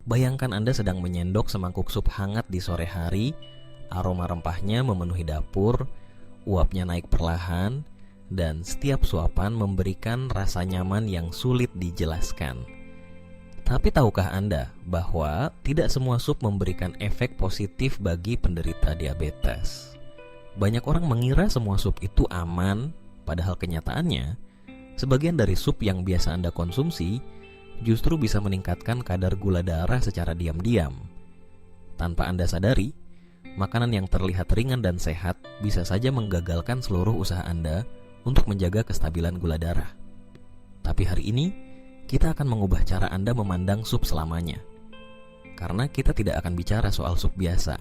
Bayangkan Anda sedang menyendok semangkuk sup hangat di sore hari, aroma rempahnya memenuhi dapur, uapnya naik perlahan, dan setiap suapan memberikan rasa nyaman yang sulit dijelaskan. Tapi tahukah Anda bahwa tidak semua sup memberikan efek positif bagi penderita diabetes? Banyak orang mengira semua sup itu aman, padahal kenyataannya, sebagian dari sup yang biasa Anda konsumsi justru bisa meningkatkan kadar gula darah secara diam-diam. Tanpa Anda sadari, makanan yang terlihat ringan dan sehat bisa saja menggagalkan seluruh usaha Anda untuk menjaga kestabilan gula darah. Tapi hari ini, kita akan mengubah cara Anda memandang sup selamanya. Karena kita tidak akan bicara soal sup biasa.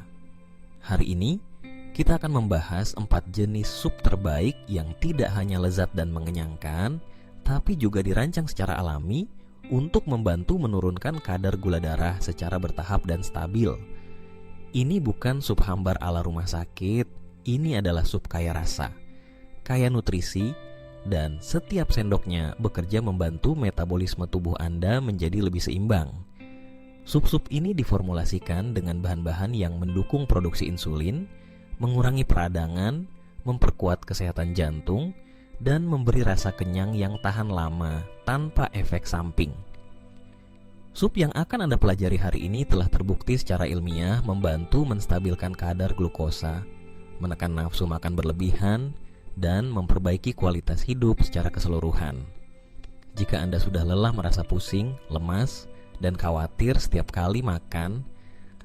Hari ini, kita akan membahas 4 jenis sup terbaik yang tidak hanya lezat dan mengenyangkan, tapi juga dirancang secara alami untuk membantu menurunkan kadar gula darah secara bertahap dan stabil. Ini bukan sup hambar ala rumah sakit, ini adalah sup kaya rasa, kaya nutrisi, dan setiap sendoknya bekerja membantu metabolisme tubuh Anda menjadi lebih seimbang. Sup-sup ini diformulasikan dengan bahan-bahan yang mendukung produksi insulin, mengurangi peradangan, memperkuat kesehatan jantung, dan memberi rasa kenyang yang tahan lama tanpa efek samping. Sup yang akan Anda pelajari hari ini telah terbukti secara ilmiah membantu menstabilkan kadar glukosa, menekan nafsu makan berlebihan, dan memperbaiki kualitas hidup secara keseluruhan. Jika Anda sudah lelah merasa pusing, lemas, dan khawatir setiap kali makan,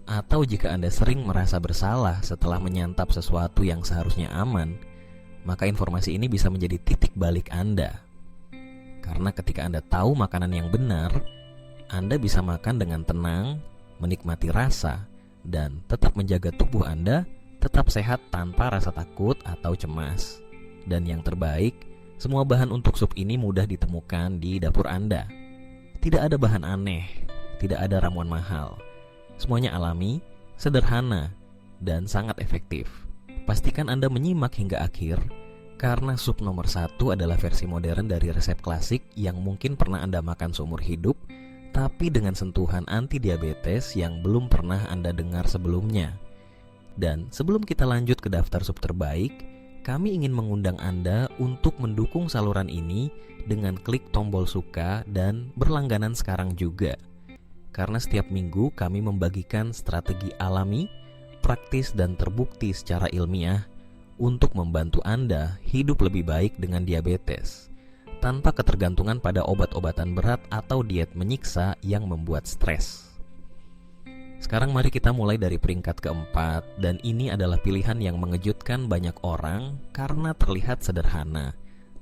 atau jika Anda sering merasa bersalah setelah menyantap sesuatu yang seharusnya aman, maka informasi ini bisa menjadi titik balik Anda. Karena ketika Anda tahu makanan yang benar, Anda bisa makan dengan tenang, menikmati rasa, dan tetap menjaga tubuh Anda tetap sehat tanpa rasa takut atau cemas. Dan yang terbaik, semua bahan untuk sup ini mudah ditemukan di dapur Anda. Tidak ada bahan aneh, tidak ada ramuan mahal. Semuanya alami, sederhana, dan sangat efektif. Pastikan Anda menyimak hingga akhir, karena sup nomor 1 adalah versi modern dari resep klasik yang mungkin pernah Anda makan seumur hidup, tapi dengan sentuhan anti-diabetes yang belum pernah Anda dengar sebelumnya. Dan sebelum kita lanjut ke daftar sup terbaik, kami ingin mengundang Anda untuk mendukung saluran ini dengan klik tombol suka dan berlangganan sekarang juga. Karena setiap minggu kami membagikan strategi alami, praktis dan terbukti secara ilmiah untuk membantu Anda hidup lebih baik dengan diabetes, tanpa ketergantungan pada obat-obatan berat atau diet menyiksa yang membuat stres. Sekarang mari kita mulai dari peringkat keempat, dan ini adalah pilihan yang mengejutkan banyak orang karena terlihat sederhana,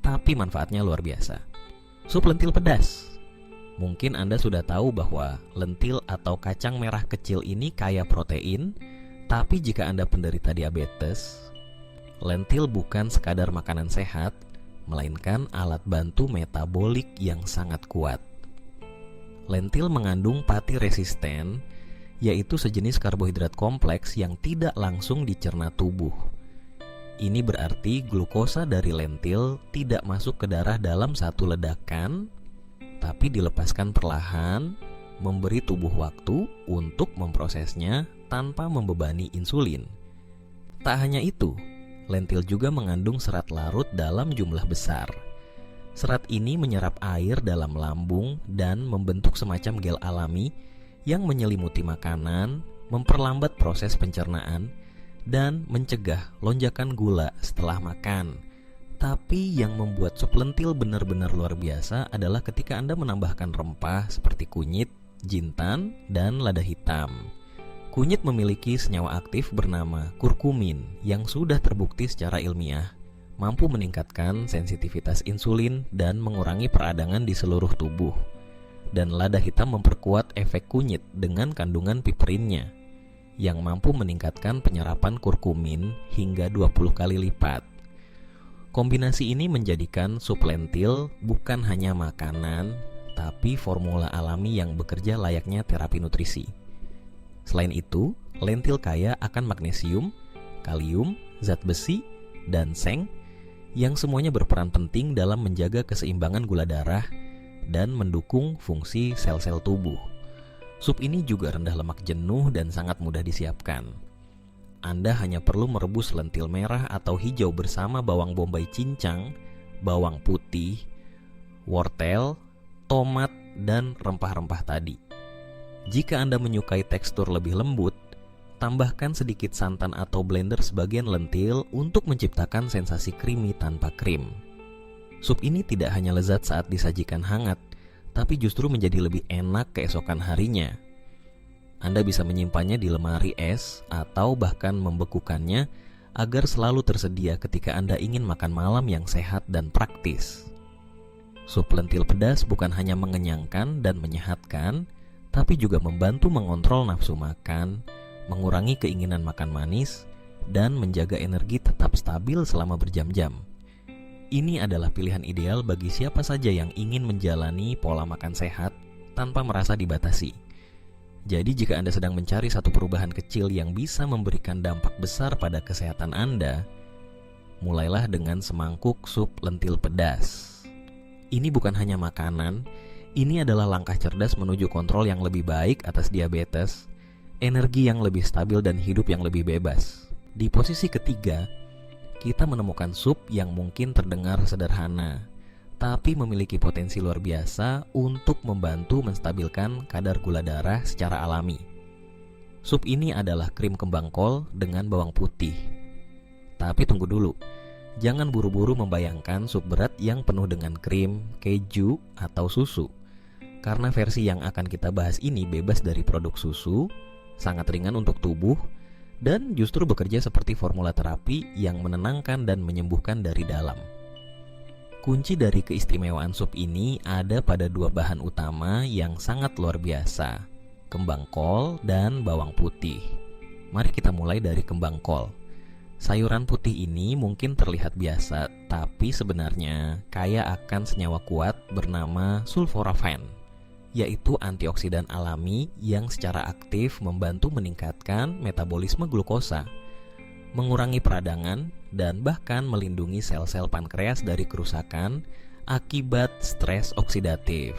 tapi manfaatnya luar biasa. Sup lentil pedas. Mungkin Anda sudah tahu bahwa lentil atau kacang merah kecil ini kaya protein, tapi jika Anda penderita diabetes, lentil bukan sekadar makanan sehat, melainkan alat bantu metabolik yang sangat kuat. Lentil mengandung pati resisten, yaitu sejenis karbohidrat kompleks yang tidak langsung dicerna tubuh. Ini berarti glukosa dari lentil tidak masuk ke darah dalam satu ledakan, tapi dilepaskan perlahan, memberi tubuh waktu untuk memprosesnya tanpa membebani insulin. Tak hanya itu, lentil juga mengandung serat larut dalam jumlah besar. Serat ini menyerap air dalam lambung dan membentuk semacam gel alami yang menyelimuti makanan, memperlambat proses pencernaan, dan mencegah lonjakan gula setelah makan. Tapi yang membuat sup lentil benar-benar luar biasa adalah ketika Anda menambahkan rempah seperti kunyit, jintan, dan lada hitam. Kunyit memiliki senyawa aktif bernama kurkumin yang sudah terbukti secara ilmiah mampu meningkatkan sensitivitas insulin dan mengurangi peradangan di seluruh tubuh. Dan lada hitam memperkuat efek kunyit dengan kandungan piperinnya yang mampu meningkatkan penyerapan kurkumin hingga 20 kali lipat. Kombinasi ini menjadikan sup lentil bukan hanya makanan, tapi formula alami yang bekerja layaknya terapi nutrisi. Selain itu, lentil kaya akan magnesium, kalium, zat besi, dan seng yang semuanya berperan penting dalam menjaga keseimbangan gula darah dan mendukung fungsi sel-sel tubuh. Sup ini juga rendah lemak jenuh dan sangat mudah disiapkan. Anda hanya perlu merebus lentil merah atau hijau bersama bawang bombay cincang, bawang putih, wortel, tomat, dan rempah-rempah tadi. Jika Anda menyukai tekstur lebih lembut, tambahkan sedikit santan atau blender sebagian lentil untuk menciptakan sensasi creamy tanpa krim. Sup ini tidak hanya lezat saat disajikan hangat, tapi justru menjadi lebih enak keesokan harinya. Anda bisa menyimpannya di lemari es atau bahkan membekukannya agar selalu tersedia ketika Anda ingin makan malam yang sehat dan praktis. Sup lentil pedas bukan hanya mengenyangkan dan menyehatkan, tapi juga membantu mengontrol nafsu makan, mengurangi keinginan makan manis, dan menjaga energi tetap stabil selama berjam-jam. Ini adalah pilihan ideal bagi siapa saja yang ingin menjalani pola makan sehat tanpa merasa dibatasi. Jadi jika Anda sedang mencari satu perubahan kecil yang bisa memberikan dampak besar pada kesehatan Anda, mulailah dengan semangkuk sup lentil pedas. Ini bukan hanya makanan, ini adalah langkah cerdas menuju kontrol yang lebih baik atas diabetes, energi yang lebih stabil dan hidup yang lebih bebas. Di posisi ketiga, kita menemukan sup yang mungkin terdengar sederhana, tapi memiliki potensi luar biasa untuk membantu menstabilkan kadar gula darah secara alami. Sup ini adalah krim kembang kol dengan bawang putih. Tapi tunggu dulu, jangan buru-buru membayangkan sup berat yang penuh dengan krim, keju, atau susu. Karena versi yang akan kita bahas ini bebas dari produk susu, sangat ringan untuk tubuh, dan justru bekerja seperti formula terapi yang menenangkan dan menyembuhkan dari dalam. Kunci dari keistimewaan sup ini ada pada dua bahan utama yang sangat luar biasa, kembang kol dan bawang putih. Mari kita mulai dari kembang kol. Sayuran putih ini mungkin terlihat biasa, tapi sebenarnya kaya akan senyawa kuat bernama sulforaphane, yaitu antioksidan alami yang secara aktif membantu meningkatkan metabolisme glukosa, mengurangi peradangan, dan bahkan melindungi sel-sel pankreas dari kerusakan akibat stres oksidatif.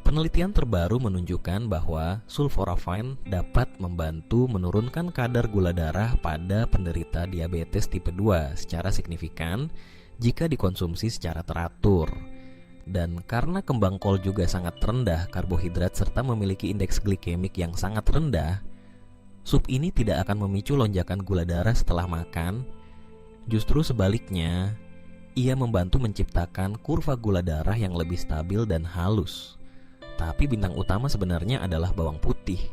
Penelitian terbaru menunjukkan bahwa sulforaphane dapat membantu menurunkan kadar gula darah pada penderita diabetes tipe 2 secara signifikan jika dikonsumsi secara teratur. Dan karena kembang kol juga sangat rendah karbohidrat serta memiliki indeks glikemik yang sangat rendah, sup ini tidak akan memicu lonjakan gula darah setelah makan. Justru sebaliknya, ia membantu menciptakan kurva gula darah yang lebih stabil dan halus. Tapi bintang utama sebenarnya adalah bawang putih.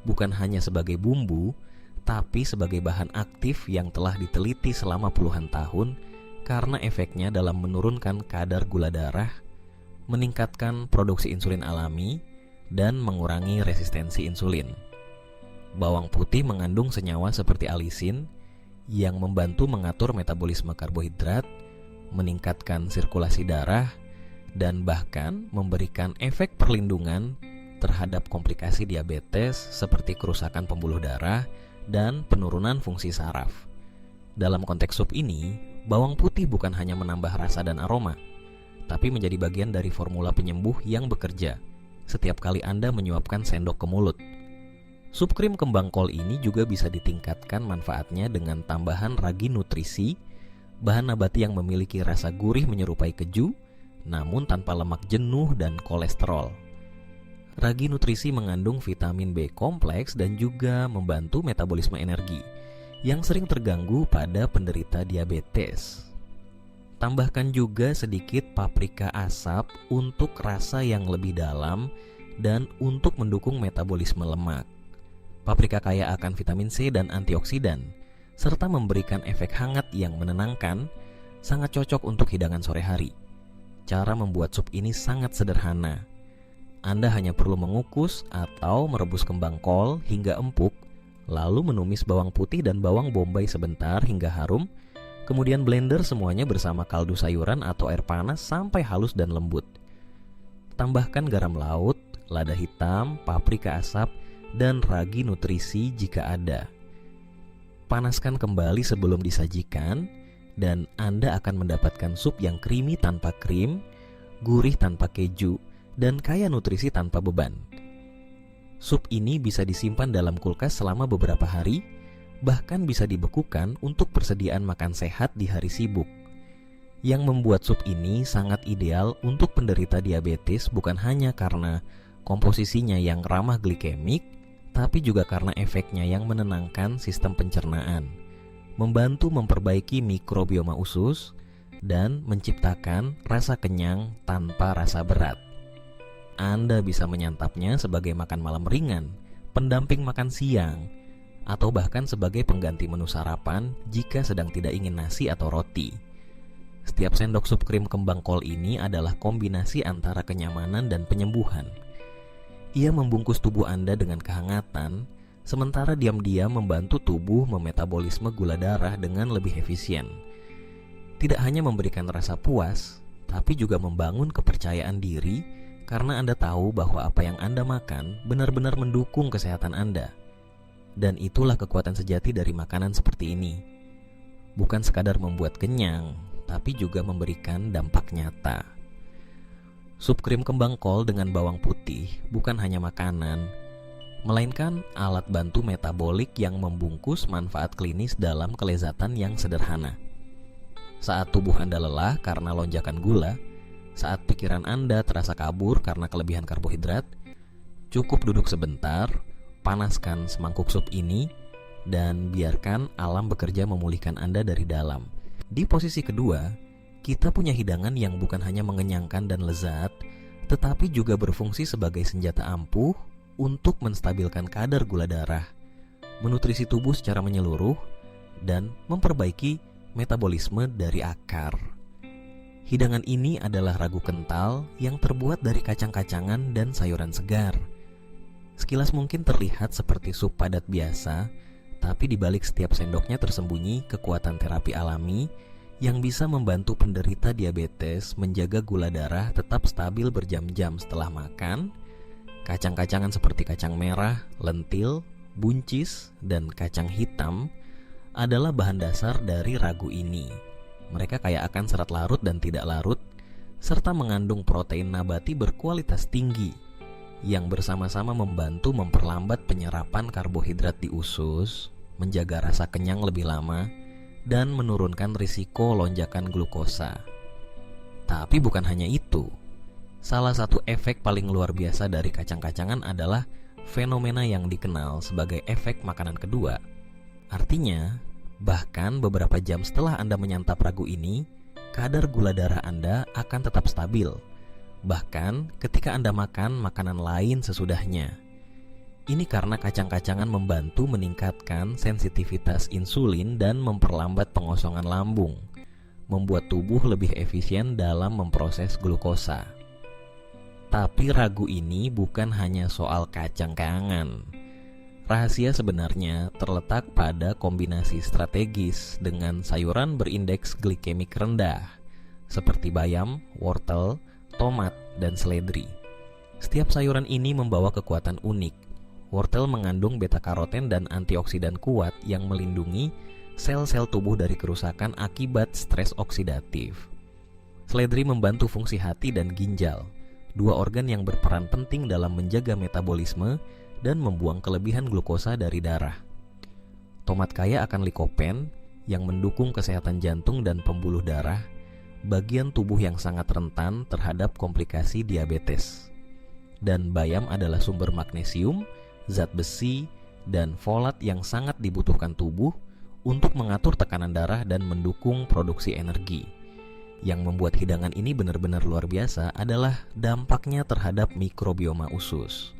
Bukan hanya sebagai bumbu, tapi sebagai bahan aktif yang telah diteliti selama puluhan tahun karena efeknya dalam menurunkan kadar gula darah, meningkatkan produksi insulin alami, dan mengurangi resistensi insulin. Bawang putih mengandung senyawa seperti alisin yang membantu mengatur metabolisme karbohidrat, meningkatkan sirkulasi darah, dan bahkan memberikan efek perlindungan terhadap komplikasi diabetes seperti kerusakan pembuluh darah dan penurunan fungsi saraf. Dalam konteks sup ini, bawang putih bukan hanya menambah rasa dan aroma, tapi menjadi bagian dari formula penyembuh yang bekerja setiap kali Anda menyuapkan sendok ke mulut. Sup krim kembang kol ini juga bisa ditingkatkan manfaatnya dengan tambahan ragi nutrisi, bahan nabati yang memiliki rasa gurih menyerupai keju, namun tanpa lemak jenuh dan kolesterol. Ragi nutrisi mengandung vitamin B kompleks dan juga membantu metabolisme energi yang sering terganggu pada penderita diabetes. Tambahkan juga sedikit paprika asap untuk rasa yang lebih dalam dan untuk mendukung metabolisme lemak. Paprika kaya akan vitamin C dan antioksidan, serta memberikan efek hangat yang menenangkan, sangat cocok untuk hidangan sore hari. Cara membuat sup ini sangat sederhana. Anda hanya perlu mengukus atau merebus kembang kol hingga empuk, lalu menumis bawang putih dan bawang bombay sebentar hingga harum, kemudian blender semuanya bersama kaldu sayuran atau air panas sampai halus dan lembut. Tambahkan garam laut, lada hitam, paprika asap, dan ragi nutrisi jika ada. Panaskan kembali sebelum disajikan, dan Anda akan mendapatkan sup yang creamy tanpa krim, gurih tanpa keju, dan kaya nutrisi tanpa beban. Sup ini bisa disimpan dalam kulkas selama beberapa hari, bahkan bisa dibekukan untuk persediaan makan sehat di hari sibuk. Yang membuat sup ini sangat ideal untuk penderita diabetes bukan hanya karena komposisinya yang ramah glikemik, tapi juga karena efeknya yang menenangkan sistem pencernaan, membantu memperbaiki mikrobioma usus, dan menciptakan rasa kenyang tanpa rasa berat. Anda bisa menyantapnya sebagai makan malam ringan, pendamping makan siang, atau bahkan sebagai pengganti menu sarapan jika sedang tidak ingin nasi atau roti. Setiap sendok sup krim kembang kol ini adalah kombinasi antara kenyamanan dan penyembuhan. Ia membungkus tubuh Anda dengan kehangatan, sementara diam-diam membantu tubuh memetabolisme gula darah dengan lebih efisien. Tidak hanya memberikan rasa puas, tapi juga membangun kepercayaan diri karena Anda tahu bahwa apa yang Anda makan benar-benar mendukung kesehatan Anda. Dan itulah kekuatan sejati dari makanan seperti ini. Bukan sekadar membuat kenyang, tapi juga memberikan dampak nyata. Sup krim kembang kol dengan bawang putih bukan hanya makanan, melainkan alat bantu metabolik yang membungkus manfaat klinis dalam kelezatan yang sederhana. Saat tubuh Anda lelah karena lonjakan gula, saat pikiran Anda terasa kabur karena kelebihan karbohidrat, cukup duduk sebentar, panaskan semangkuk sup ini, dan biarkan alam bekerja memulihkan Anda dari dalam. Di posisi kedua, kita punya hidangan yang bukan hanya mengenyangkan dan lezat, tetapi juga berfungsi sebagai senjata ampuh untuk menstabilkan kadar gula darah, menutrisi tubuh secara menyeluruh, dan memperbaiki metabolisme dari akar. Hidangan ini adalah ragu kental yang terbuat dari kacang-kacangan dan sayuran segar. Sekilas mungkin terlihat seperti sup padat biasa, tapi di balik setiap sendoknya tersembunyi kekuatan terapi alami yang bisa membantu penderita diabetes menjaga gula darah tetap stabil berjam-jam setelah makan. Kacang-kacangan seperti kacang merah, lentil, buncis, dan kacang hitam adalah bahan dasar dari ragu ini. Mereka kaya akan serat larut dan tidak larut, serta mengandung protein nabati berkualitas tinggi yang bersama-sama membantu memperlambat penyerapan karbohidrat di usus, menjaga rasa kenyang lebih lama, dan menurunkan risiko lonjakan glukosa. Tapi bukan hanya itu. Salah satu efek paling luar biasa dari kacang-kacangan adalah fenomena yang dikenal sebagai efek makanan kedua. Artinya, bahkan beberapa jam setelah Anda menyantap ragu ini, kadar gula darah Anda akan tetap stabil. Bahkan ketika Anda makan makanan lain sesudahnya. Ini karena kacang-kacangan membantu meningkatkan sensitivitas insulin dan memperlambat pengosongan lambung, membuat tubuh lebih efisien dalam memproses glukosa. Tapi ragu ini bukan hanya soal kacang-kacangan. Rahasia sebenarnya terletak pada kombinasi strategis dengan sayuran berindeks glikemik rendah, seperti bayam, wortel, tomat, dan seledri. Setiap sayuran ini membawa kekuatan unik. Wortel mengandung beta-karoten dan antioksidan kuat yang melindungi sel-sel tubuh dari kerusakan akibat stres oksidatif. Seledri membantu fungsi hati dan ginjal, dua organ yang berperan penting dalam menjaga metabolisme dan membuang kelebihan glukosa dari darah. Tomat kaya akan likopen yang mendukung kesehatan jantung dan pembuluh darah, bagian tubuh yang sangat rentan terhadap komplikasi diabetes. Dan bayam adalah sumber magnesium, zat besi, dan folat yang sangat dibutuhkan tubuh untuk mengatur tekanan darah dan mendukung produksi energi. Yang membuat hidangan ini benar-benar luar biasa adalah dampaknya terhadap mikrobioma usus.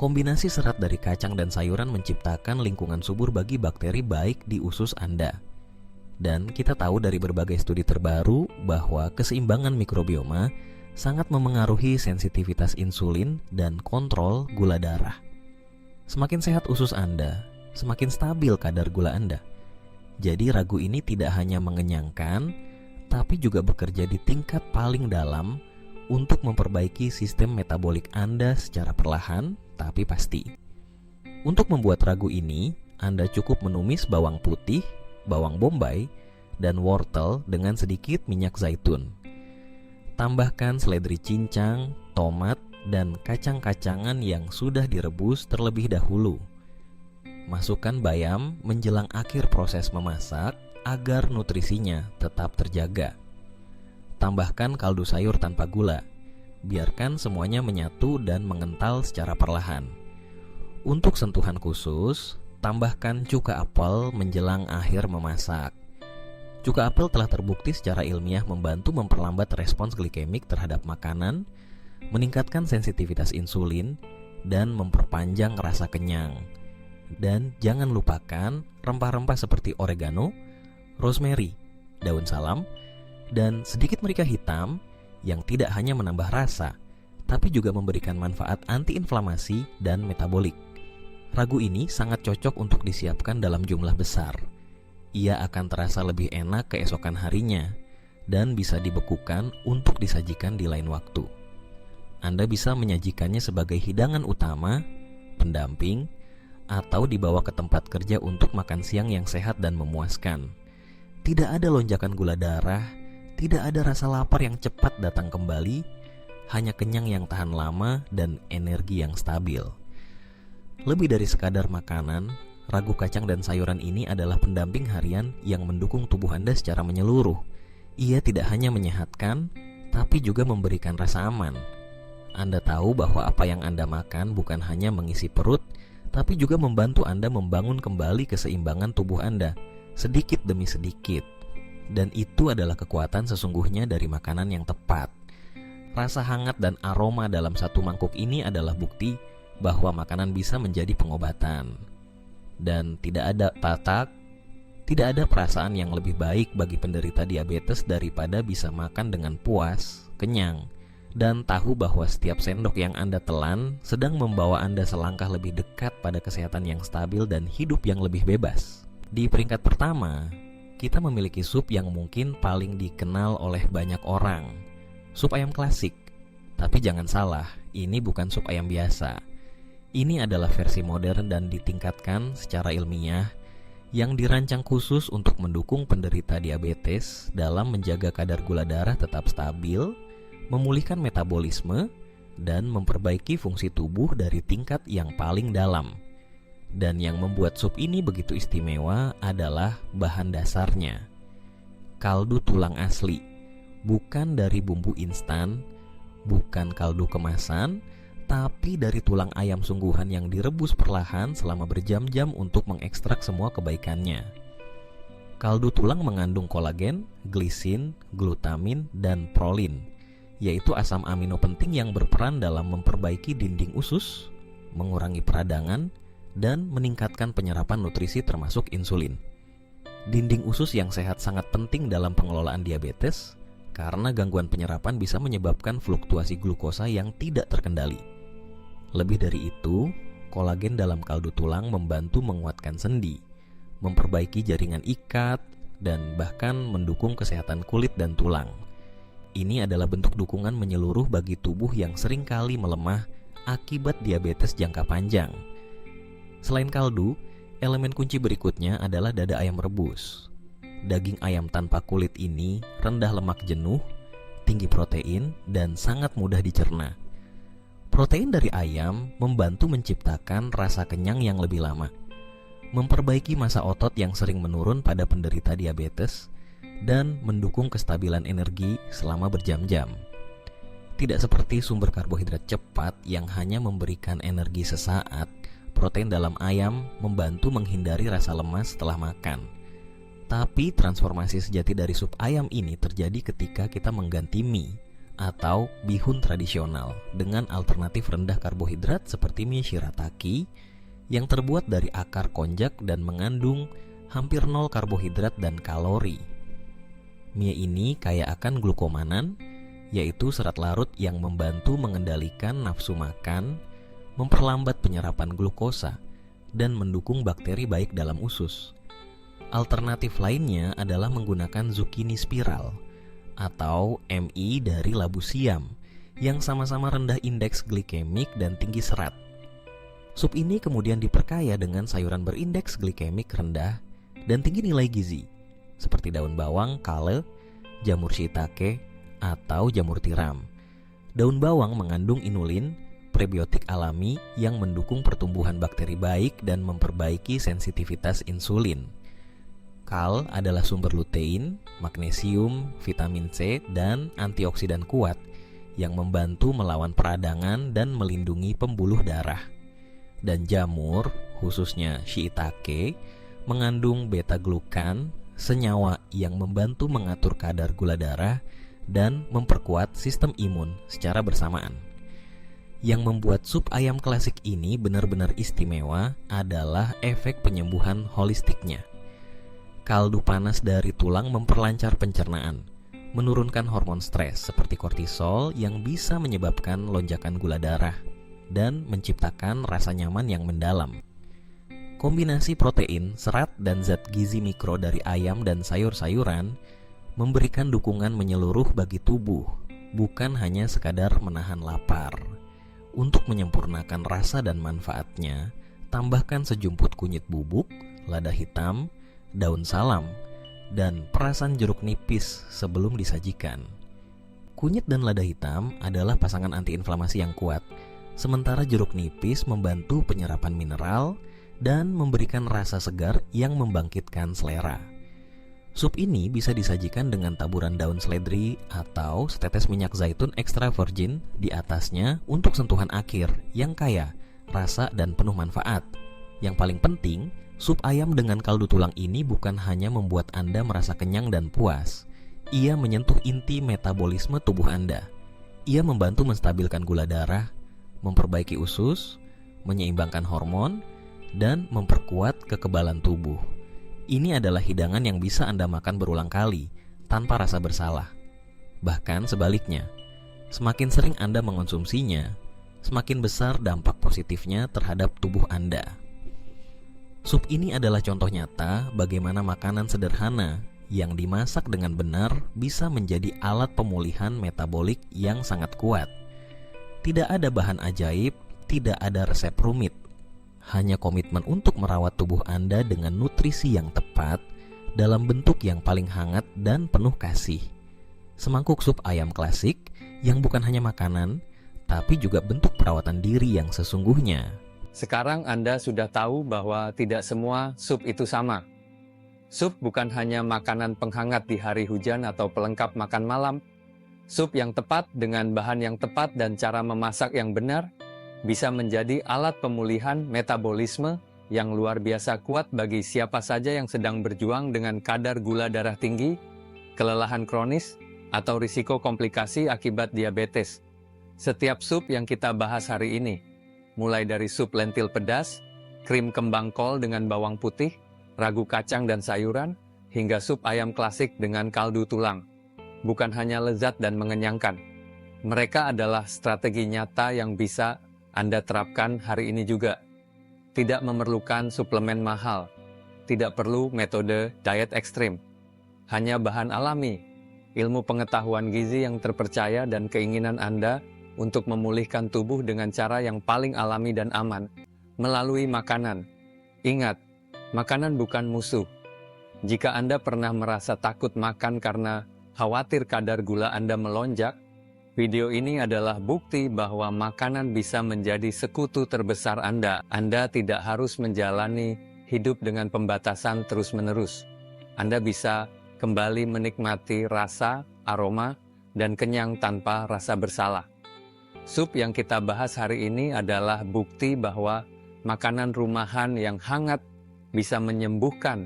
Kombinasi serat dari kacang dan sayuran menciptakan lingkungan subur bagi bakteri baik di usus Anda. Dan kita tahu dari berbagai studi terbaru bahwa keseimbangan mikrobioma sangat memengaruhi sensitivitas insulin dan kontrol gula darah. Semakin sehat usus Anda, semakin stabil kadar gula Anda. Jadi ragu ini tidak hanya mengenyangkan, tapi juga bekerja di tingkat paling dalam untuk memperbaiki sistem metabolik Anda secara perlahan tapi pasti. Untuk membuat ragu ini, Anda cukup menumis bawang putih, bawang bombay, dan wortel dengan sedikit minyak zaitun. Tambahkan seledri cincang, tomat, dan kacang-kacangan yang sudah direbus terlebih dahulu. Masukkan bayam menjelang akhir proses memasak agar nutrisinya tetap terjaga. Tambahkan kaldu sayur tanpa gula. Biarkan semuanya menyatu dan mengental secara perlahan. Untuk sentuhan khusus, tambahkan cuka apel menjelang akhir memasak. Cuka apel telah terbukti secara ilmiah membantu memperlambat respons glikemik terhadap makanan, meningkatkan sensitivitas insulin, dan memperpanjang rasa kenyang. Dan jangan lupakan rempah-rempah seperti oregano, rosemary, daun salam, dan sedikit merica hitam yang tidak hanya menambah rasa, tapi juga memberikan manfaat antiinflamasi dan metabolik. Ragu ini sangat cocok untuk disiapkan dalam jumlah besar. Ia akan terasa lebih enak keesokan harinya dan bisa dibekukan untuk disajikan di lain waktu. Anda bisa menyajikannya sebagai hidangan utama, pendamping, atau dibawa ke tempat kerja untuk makan siang yang sehat dan memuaskan. Tidak ada lonjakan gula darah, tidak ada rasa lapar yang cepat datang kembali, hanya kenyang yang tahan lama dan energi yang stabil. Lebih dari sekadar makanan, ragu kacang dan sayuran ini adalah pendamping harian yang mendukung tubuh Anda secara menyeluruh. Ia tidak hanya menyehatkan, tapi juga memberikan rasa aman. Anda tahu bahwa apa yang Anda makan bukan hanya mengisi perut, tapi juga membantu Anda membangun kembali keseimbangan tubuh Anda, sedikit demi sedikit. Dan itu adalah kekuatan sesungguhnya dari makanan yang tepat. Rasa hangat dan aroma dalam satu mangkuk ini adalah bukti bahwa makanan bisa menjadi pengobatan. Dan tidak ada perasaan yang lebih baik bagi penderita diabetes daripada bisa makan dengan puas, kenyang, dan tahu bahwa setiap sendok yang Anda telan sedang membawa Anda selangkah lebih dekat pada kesehatan yang stabil dan hidup yang lebih bebas. Di peringkat pertama, kita memiliki sup yang mungkin paling dikenal oleh banyak orang. Sup ayam klasik. Tapi jangan salah, ini bukan sup ayam biasa. Ini adalah versi modern dan ditingkatkan secara ilmiah yang dirancang khusus untuk mendukung penderita diabetes dalam menjaga kadar gula darah tetap stabil, memulihkan metabolisme, dan memperbaiki fungsi tubuh dari tingkat yang paling dalam. Dan yang membuat sup ini begitu istimewa adalah bahan dasarnya. Kaldu tulang asli, bukan dari bumbu instan, bukan kaldu kemasan, tapi dari tulang ayam sungguhan yang direbus perlahan selama berjam-jam untuk mengekstrak semua kebaikannya. Kaldu tulang mengandung kolagen, glisin, glutamin, dan prolin, yaitu asam amino penting yang berperan dalam memperbaiki dinding usus, mengurangi peradangan, dan meningkatkan penyerapan nutrisi termasuk insulin. Dinding usus yang sehat sangat penting dalam pengelolaan diabetes karena gangguan penyerapan bisa menyebabkan fluktuasi glukosa yang tidak terkendali. Lebih dari itu, kolagen dalam kaldu tulang membantu menguatkan sendi, memperbaiki jaringan ikat, dan bahkan mendukung kesehatan kulit dan tulang. Ini adalah bentuk dukungan menyeluruh bagi tubuh yang seringkali melemah akibat diabetes jangka panjang. Selain kaldu, elemen kunci berikutnya adalah dada ayam rebus. Daging ayam tanpa kulit ini rendah lemak jenuh, tinggi protein, dan sangat mudah dicerna. Protein dari ayam membantu menciptakan rasa kenyang yang lebih lama, memperbaiki massa otot yang sering menurun pada penderita diabetes, dan mendukung kestabilan energi selama berjam-jam. Tidak seperti sumber karbohidrat cepat yang hanya memberikan energi sesaat, protein dalam ayam membantu menghindari rasa lemas setelah makan. Tapi transformasi sejati dari sup ayam ini terjadi ketika kita mengganti mie atau bihun tradisional dengan alternatif rendah karbohidrat seperti mie shirataki yang terbuat dari akar konjak dan mengandung hampir 0 karbohidrat dan kalori. Mie ini kaya akan glukomanan, yaitu serat larut yang membantu mengendalikan nafsu makan, memperlambat penyerapan glukosa, dan mendukung bakteri baik dalam usus. Alternatif lainnya adalah menggunakan zucchini spiral atau MI dari labu siam yang sama-sama rendah indeks glikemik dan tinggi serat. Sup ini kemudian diperkaya dengan sayuran berindeks glikemik rendah dan tinggi nilai gizi seperti daun bawang, kale, jamur shiitake, atau jamur tiram. Daun bawang mengandung inulin, prebiotik alami yang mendukung pertumbuhan bakteri baik dan memperbaiki sensitivitas insulin. Kal adalah sumber lutein, magnesium, vitamin C, dan antioksidan kuat yang membantu melawan peradangan dan melindungi pembuluh darah. Dan jamur, khususnya shiitake, mengandung beta-glukan, senyawa yang membantu mengatur kadar gula darah dan memperkuat sistem imun secara bersamaan. Yang membuat sup ayam klasik ini benar-benar istimewa adalah efek penyembuhan holistiknya. Kaldu panas dari tulang memperlancar pencernaan, menurunkan hormon stres seperti kortisol yang bisa menyebabkan lonjakan gula darah, dan menciptakan rasa nyaman yang mendalam. Kombinasi protein, serat, dan zat gizi mikro dari ayam dan sayur-sayuran memberikan dukungan menyeluruh bagi tubuh, bukan hanya sekadar menahan lapar. Untuk menyempurnakan rasa dan manfaatnya, tambahkan sejumput kunyit bubuk, lada hitam, daun salam, dan perasan jeruk nipis sebelum disajikan. Kunyit dan lada hitam adalah pasangan antiinflamasi yang kuat, sementara jeruk nipis membantu penyerapan mineral dan memberikan rasa segar yang membangkitkan selera. Sup ini bisa disajikan dengan taburan daun seledri atau setetes minyak zaitun extra virgin di atasnya untuk sentuhan akhir yang kaya, rasa, dan penuh manfaat. Yang paling penting, sup ayam dengan kaldu tulang ini bukan hanya membuat Anda merasa kenyang dan puas. Ia menyentuh inti metabolisme tubuh Anda. Ia membantu menstabilkan gula darah, memperbaiki usus, menyeimbangkan hormon, dan memperkuat kekebalan tubuh. Ini adalah hidangan yang bisa Anda makan berulang kali tanpa rasa bersalah. Bahkan sebaliknya, semakin sering Anda mengonsumsinya, semakin besar dampak positifnya terhadap tubuh Anda. Sup ini adalah contoh nyata bagaimana makanan sederhana yang dimasak dengan benar bisa menjadi alat pemulihan metabolik yang sangat kuat. Tidak ada bahan ajaib, tidak ada resep rumit. Hanya komitmen untuk merawat tubuh Anda dengan nutrisi yang tepat dalam bentuk yang paling hangat dan penuh kasih. Semangkuk sup ayam klasik yang bukan hanya makanan, tapi juga bentuk perawatan diri yang sesungguhnya. Sekarang Anda sudah tahu bahwa tidak semua sup itu sama. Sup bukan hanya makanan penghangat di hari hujan atau pelengkap makan malam. Sup yang tepat dengan bahan yang tepat dan cara memasak yang benar bisa menjadi alat pemulihan metabolisme yang luar biasa kuat bagi siapa saja yang sedang berjuang dengan kadar gula darah tinggi, kelelahan kronis, atau risiko komplikasi akibat diabetes. Setiap sup yang kita bahas hari ini, mulai dari sup lentil pedas, krim kembang kol dengan bawang putih, ragu kacang dan sayuran, hingga sup ayam klasik dengan kaldu tulang, bukan hanya lezat dan mengenyangkan. Mereka adalah strategi nyata yang bisa Anda terapkan hari ini juga. Tidak memerlukan suplemen mahal, tidak perlu metode diet ekstrim. Hanya bahan alami, ilmu pengetahuan gizi yang terpercaya dan keinginan Anda untuk memulihkan tubuh dengan cara yang paling alami dan aman, melalui makanan. Ingat, makanan bukan musuh. Jika Anda pernah merasa takut makan karena khawatir kadar gula Anda melonjak, video ini adalah bukti bahwa makanan bisa menjadi sekutu terbesar Anda. Anda tidak harus menjalani hidup dengan pembatasan terus-menerus. Anda bisa kembali menikmati rasa, aroma, dan kenyang tanpa rasa bersalah. Sup yang kita bahas hari ini adalah bukti bahwa makanan rumahan yang hangat bisa menyembuhkan,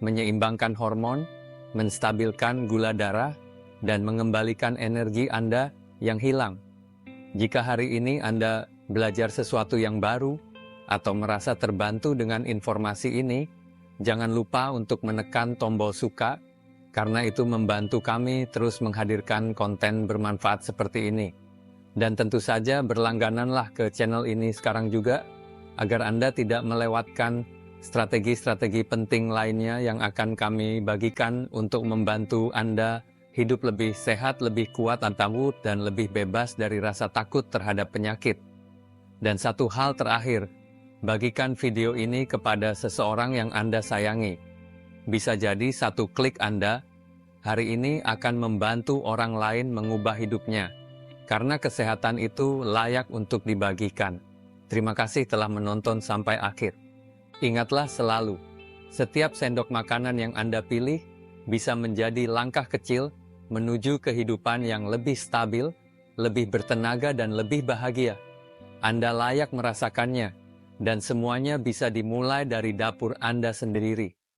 menyeimbangkan hormon, menstabilkan gula darah, dan mengembalikan energi Anda yang hilang. Jika hari ini Anda belajar sesuatu yang baru atau merasa terbantu dengan informasi ini, jangan lupa untuk menekan tombol suka, karena itu membantu kami terus menghadirkan konten bermanfaat seperti ini. Dan tentu saja berlanggananlah ke channel ini sekarang juga, agar Anda tidak melewatkan strategi-strategi penting lainnya yang akan kami bagikan untuk membantu Anda hidup lebih sehat, lebih kuat dan lebih bebas dari rasa takut terhadap penyakit. Dan satu hal terakhir, bagikan video ini kepada seseorang yang Anda sayangi. Bisa jadi satu klik Anda hari ini akan membantu orang lain mengubah hidupnya. Karena kesehatan itu layak untuk dibagikan. Terima kasih telah menonton sampai akhir. Ingatlah selalu, setiap sendok makanan yang Anda pilih bisa menjadi langkah kecil menuju kehidupan yang lebih stabil, lebih bertenaga dan lebih bahagia. Anda layak merasakannya, dan semuanya bisa dimulai dari dapur Anda sendiri.